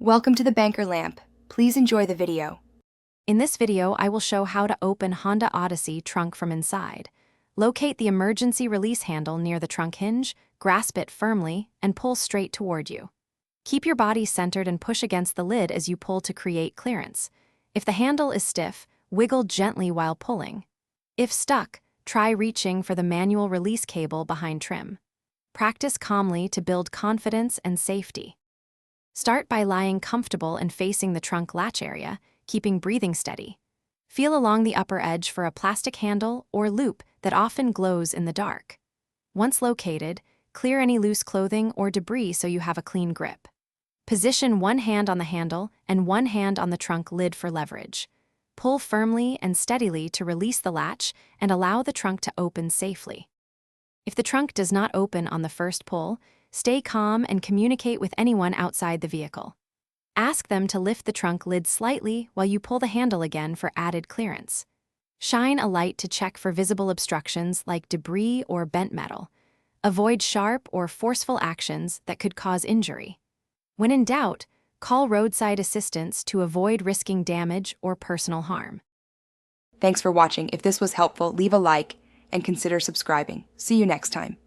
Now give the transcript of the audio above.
Welcome to the Banker Lamp. Please enjoy the video. In this video, I will show how to open Honda Odyssey trunk from inside. Locate the emergency release handle near the trunk hinge, grasp it firmly, and pull straight toward you. Keep your body centered and push against the lid as you pull to create clearance. If the handle is stiff, wiggle gently while pulling. If stuck, try reaching for the manual release cable behind trim. Practice calmly to build confidence and safety. Start by lying comfortable and facing the trunk latch area, keeping breathing steady. Feel along the upper edge for a plastic handle or loop that often glows in the dark. Once located, clear any loose clothing or debris so you have a clean grip. Position one hand on the handle and one hand on the trunk lid for leverage. Pull firmly and steadily to release the latch and allow the trunk to open safely. If the trunk does not open on the first pull, stay calm and communicate with anyone outside the vehicle. Ask them to lift the trunk lid slightly while you pull the handle again for added clearance. Shine a light to check for visible obstructions like debris or bent metal. Avoid sharp or forceful actions that could cause injury. When in doubt, call roadside assistance to avoid risking damage or personal harm. Thanks for watching. If this was helpful, leave a like and consider subscribing. See you next time.